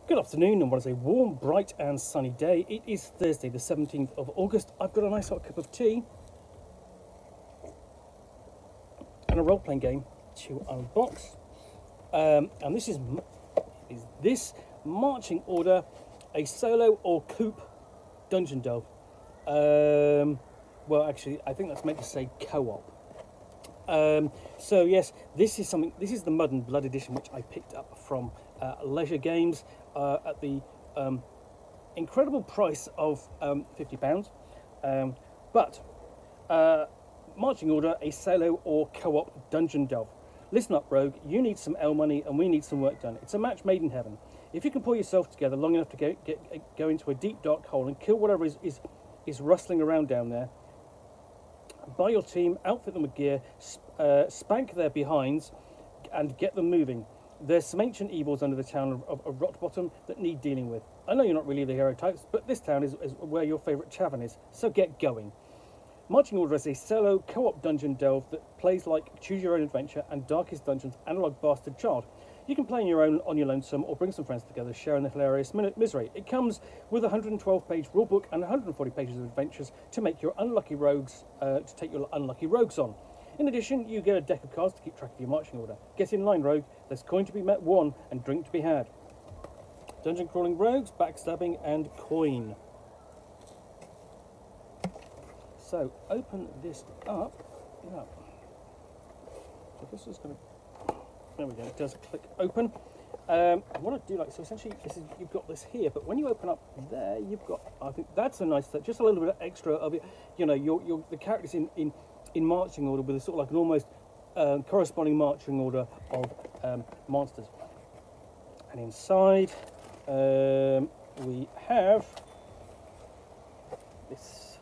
Good afternoon, and what is a warm, bright, and sunny day. It is Thursday, the 17th of August. I've got a nice hot cup of tea and a role-playing game to unbox. And this is this Marching Order, a solo or coop dungeon delve. Well, actually, I think that's meant to say co-op. So yes, this is the Mud and Blood edition, which I picked up from Leisure Games at the incredible price of £50. But Marching Order, a solo or co-op dungeon delve. Listen up, Rogue. You need some L money, and we need some work done. It's a match made in heaven. If you can pull yourself together long enough to go into a deep dark hole and kill whatever is rustling around down there. Buy your team, outfit them with gear, spank their behinds, and get them moving. There's some ancient evils under the town of Rotbottom that need dealing with. I know you're not really the hero types, but this town is where your favourite tavern is, so get going. Marching Order is a solo co-op dungeon delve that plays like Choose Your Own Adventure and Darkest Dungeon's Analog Bastard Child. You can play on your lonesome, or bring some friends together, sharing the hilarious misery. It comes with a 112-page rulebook and 140 pages of adventures to make your unlucky rogues, to take your unlucky rogues on. In addition, you get a deck of cards to keep track of your marching order. Get in line, rogue. There's coin to be won and drink to be had. Dungeon crawling rogues, backstabbing, and coin. So open this up. Yeah. So this is going to. There we go, it does click open. What I do like, so essentially you've got this here, but when you open up there, you've got, I think that's a nice touch, just a little bit of extra of it, you know, the characters in marching order with a sort of like an almost corresponding marching order of monsters. And inside we have this.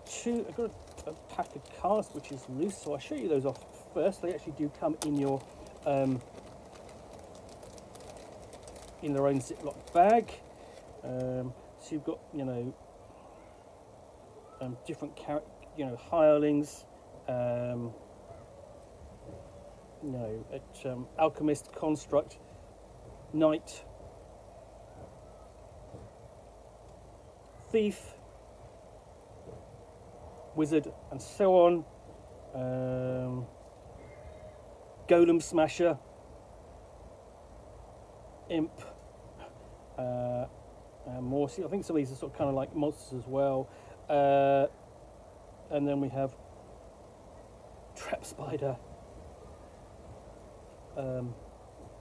So you've got a pack of cards which is loose, so I'll show you those off first. They actually do come in your in their own Ziploc bag. So you've got, you know, different hirelings, you know, alchemist, construct, knight, thief, wizard, and so on. Golem smasher, imp, and more. See, I think some of these are sort of kind of like monsters as well. And then we have trap spider,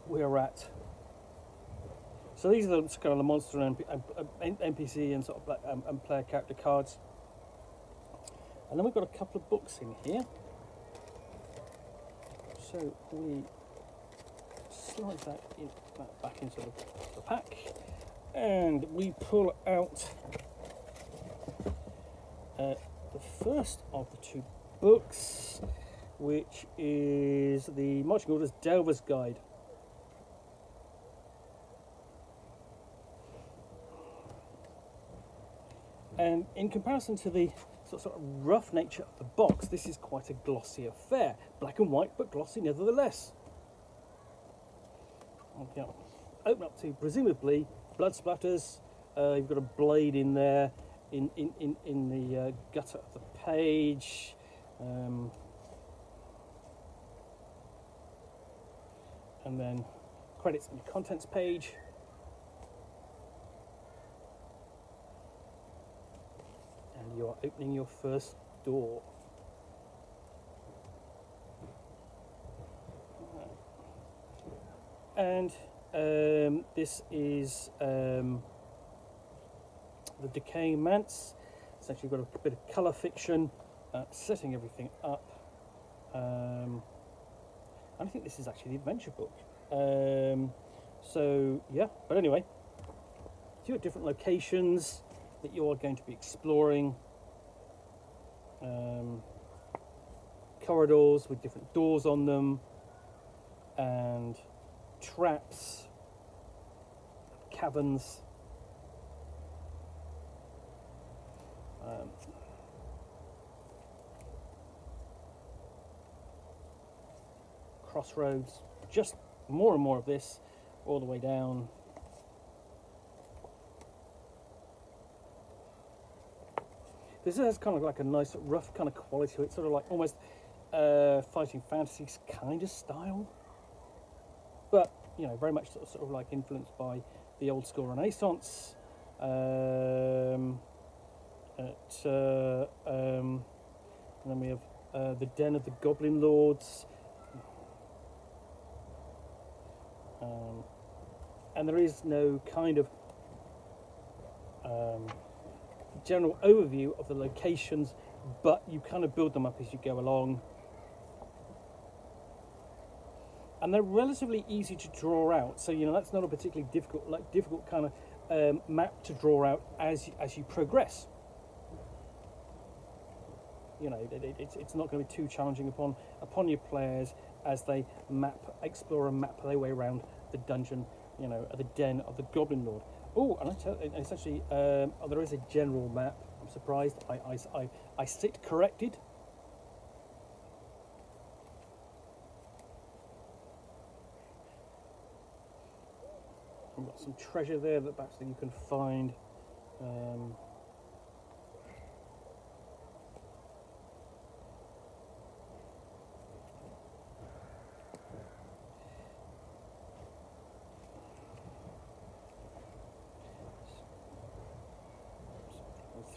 we're at. So these are the kind of the monster and NPC and sort of and player character cards. And then we've got a couple of books in here. So we slide that back into the pack, and we pull out the first of the two books, which is the Marching Order's Delver's Guide. And in comparison to the sort of rough nature of the box, this is quite a glossy affair. Black and white, but glossy nevertheless. Okay. Open up to presumably blood splatters. You've got a blade in there, in the gutter of the page. And then credits on the contents page. And you're opening your first door. And this is the Decaying Manse. It's actually got a bit of colour fiction, setting everything up. And I think this is actually the adventure book. So yeah, but anyway, so you've got different locations that you are going to be exploring, corridors with different doors on them, and traps, caverns, crossroads, just more and more of this. all the way down. This has kind of like a nice rough kind of quality to it, sort of like almost Fighting Fantasies kind of style, but you know, very much sort of like influenced by the old school Renaissance. And then we have the Den of the Goblin Lords, and there is no kind of general overview of the locations, but you kind of build them up as you go along, and they're relatively easy to draw out. So you know, that's not a particularly difficult kind of map to draw out as you progress. You know, it's not going to be too challenging upon your players as they explore and map their way around the dungeon, you know, at the Den of the Goblin Lord. Oh, and it's actually there is a general map. I'm surprised I sit corrected. We've got some treasure there that perhaps you can find.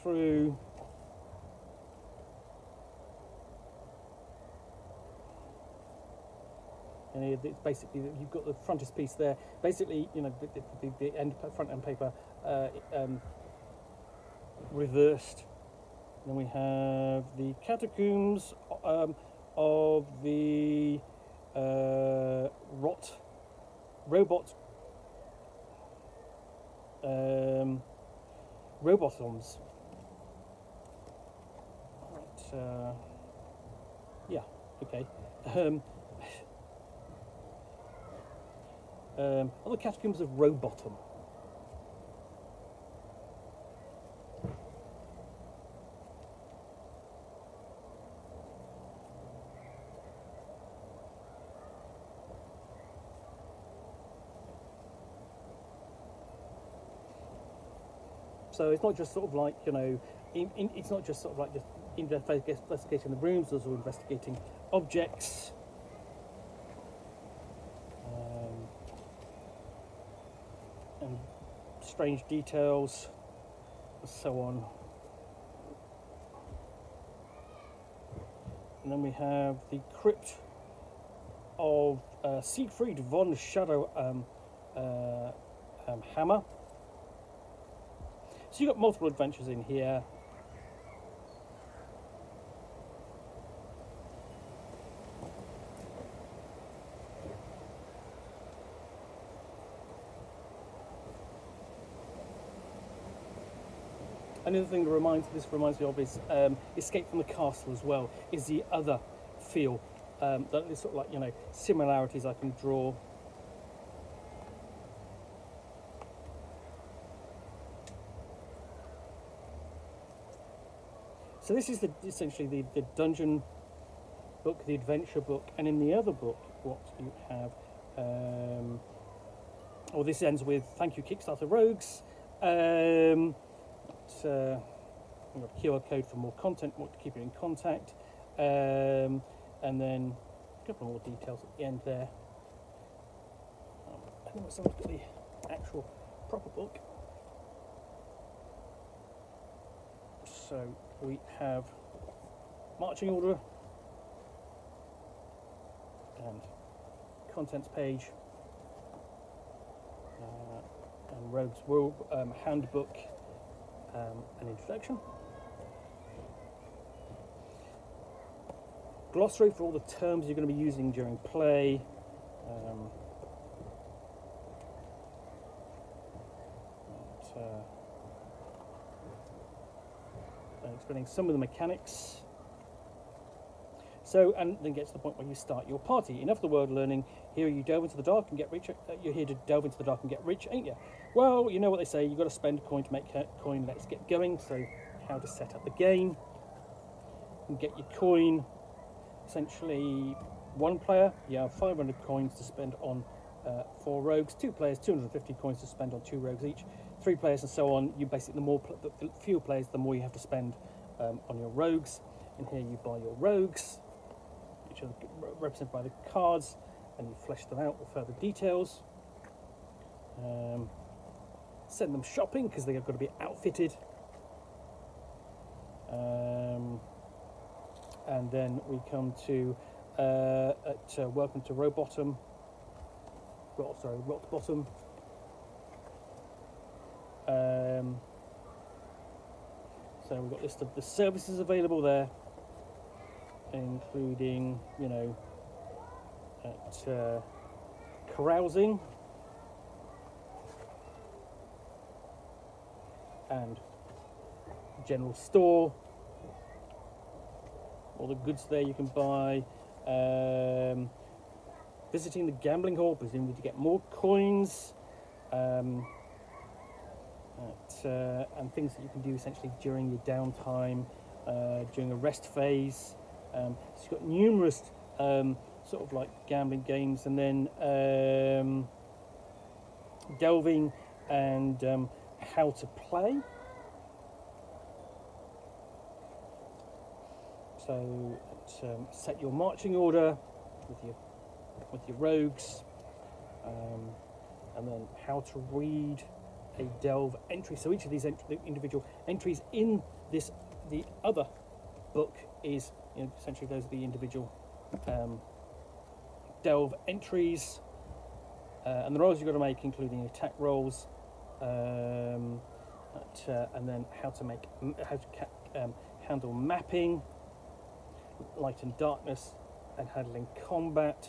Through. And it's basically, you've got the frontispiece there. Basically, you know, the front end paper reversed. Then we have the catacombs of the robotoms. Right, yeah, okay. The catacombs of Robotham. So it's not just sort of like, you know, it's not just sort of like just investigating the rooms, there's also investigating objects. And strange details, and so on. And then we have the crypt of Siegfried von Shadow Hammer. So you've got multiple adventures in here. Another thing that this reminds me of is Escape from the Castle as well, is the other feel. That is sort of like, you know, similarities I can draw. So this is essentially the dungeon book, the adventure book, and in the other book, what you have, this ends with "Thank you, Kickstarter Rogues." We've got a QR code for more content, more to keep you in contact, and then a couple more details at the end there. I think someone's got the actual proper book. So we have marching order and contents page, and Rogue's World handbook, an introduction, glossary for all the terms you're going to be using during play, and explaining some of the mechanics. So, and then get to the point where you start your party. Enough of the word learning. Here you delve into the dark and get rich. You're here to delve into the dark and get rich, ain't you? Well, you know what they say. You've got to spend a coin to make a coin. Let's get going. So, how to set up the game and get your coin. Essentially, one player, you have 500 coins to spend on 4 rogues, 2 players, 250 coins to spend on 2 rogues each, 3 players, and so on. You basically, the fewer players, the more you have to spend on your rogues. And here you buy your rogues, which are represented by the cards, and you flesh them out with further details. Send them shopping because they've got to be outfitted. And then we come to welcome to Rock Bottom. So we've got a list of the services available there, including, you know, carousing and general store. All the goods there you can buy. Visiting the gambling hall, presumably to get more coins. And things that you can do essentially during your downtime, during a rest phase. So you've got numerous sort of like gambling games, and then delving and how to play. So set your marching order with your rogues, and then how to read a delve entry. So each of these individual entries in the other book is, you know, essentially those are the individual delve entries, and the rolls you've got to make, including attack rolls, and then how to handle mapping, light and darkness, and handling combat.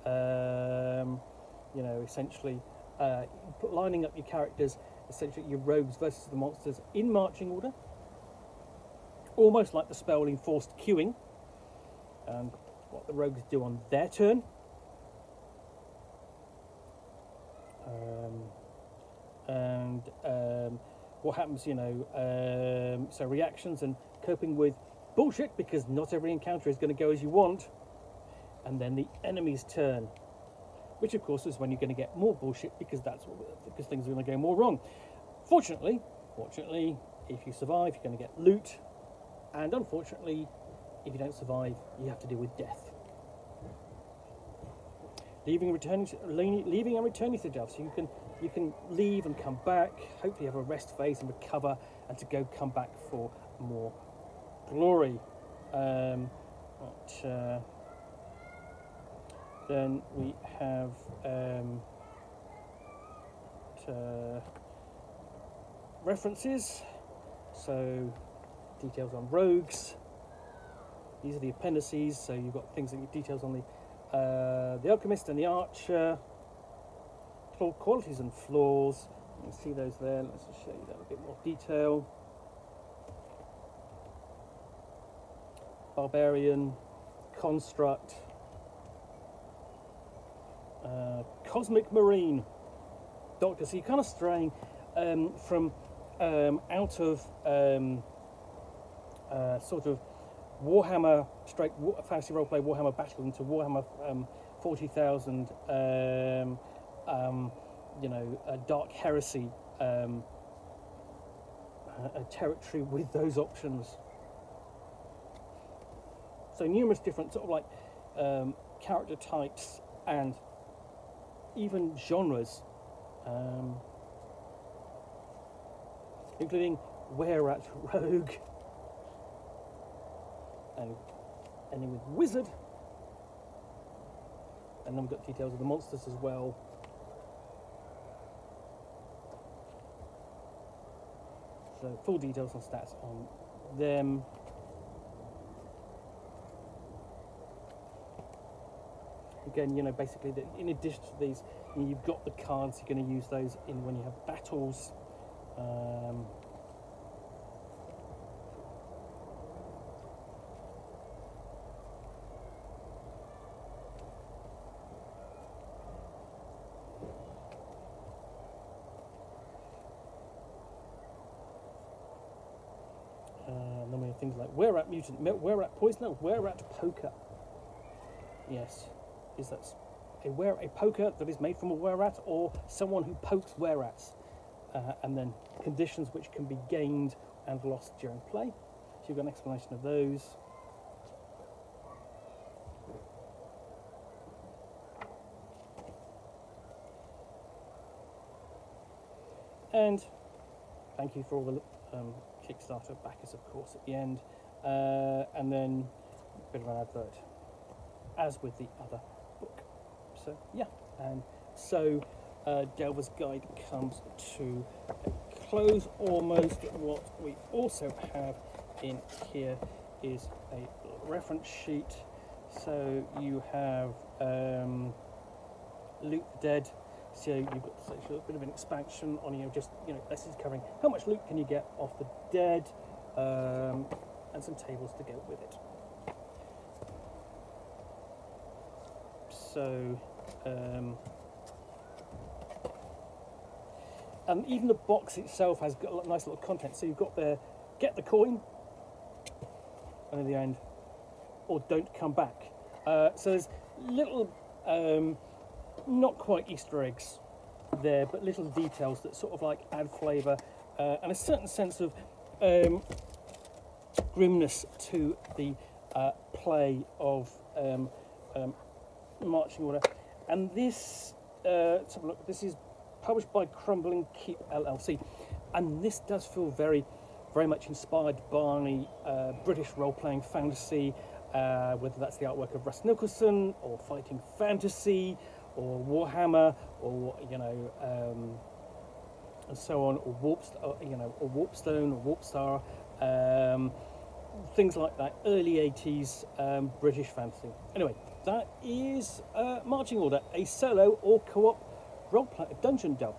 You know, essentially lining up your characters, essentially your rogues versus the monsters in marching order, almost like the spell enforced queuing, and what the rogues do on their turn. What happens, you know, so reactions and coping with bullshit, because not every encounter is going to go as you want. And then the enemy's turn, which of course is when you're going to get more bullshit, because things are going to go more wrong. Fortunately, if you survive, you're going to get loot, and unfortunately, if you don't survive, you have to deal with death. Leaving and returning to the delve, so you can leave and come back. Hopefully, have a rest phase and recover, and to come back for more glory. Then we have references, so details on rogues. These are the appendices, so you've got things that get details on the alchemist and the archer, qualities and flaws. You can see those there. Let's just show you that in a bit more detail. Barbarian, construct, cosmic marine, doctor. So you're kind of straying from out of sort of Warhammer straight fantasy roleplay Warhammer Battle into Warhammer 40,000, you know, Dark Heresy territory with those options. So numerous different sort of like character types and even genres, including were-at rogue, and ending with wizard. And then we've got details of the monsters as well. So full details and stats on them. Again, you know, basically, in addition to these, you've got the cards. You're going to use those in when you have battles. And then we have things like were-at mutant, were-at poisoner, were-at poker. Yes. Is that a poker that is made from a were-rat or someone who pokes were-rats, and then conditions which can be gained and lost during play. So you've got an explanation of those. And thank you for all the Kickstarter backers, of course, at the end. And then a bit of an advert, as with the other book. So, yeah. And so Delver's Guide comes to a close almost. What we also have in here is a reference sheet. So you have Loot the Dead. So you've got such a bit of an expansion on, just, this is covering how much loot can you get off the dead, and some tables to go with it. So, and even the box itself has got a nice little content. So you've got there, get the coin, and in the end, or don't come back. So there's little, not quite Easter eggs there, but little details that sort of like add flavour and a certain sense of grimness to the play of Marching Order. And this, let's have a look, this is published by Crumbling Keep LLC, and this does feel very, very much inspired by British role-playing fantasy, whether that's the artwork of Russ Nicholson or Fighting Fantasy or Warhammer, or and so on, or Warpstone or Warpstar, things like that. Early 80s British fantasy. Anyway, that is Marching Order, a solo or co-op role-play dungeon delve.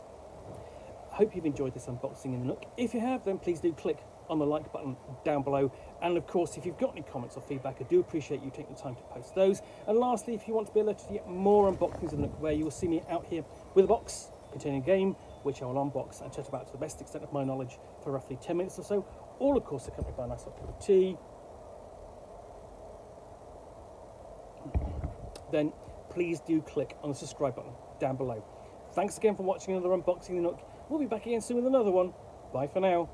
I hope you've enjoyed this unboxing in the Nook. If you have, then please do click on the like button down below, and of course if you've got any comments or feedback, I do appreciate you taking the time to post those. And lastly, if you want to be alerted to get more unboxings of the Nook, where you will see me out here with a box containing a game which I will unbox and chat about to the best extent of my knowledge for roughly 10 minutes or so, all of course accompanied by a nice hot cup of tea, then please do click on the subscribe button down below. Thanks again for watching another unboxing of the Nook. We'll be back again soon with another one. Bye for now.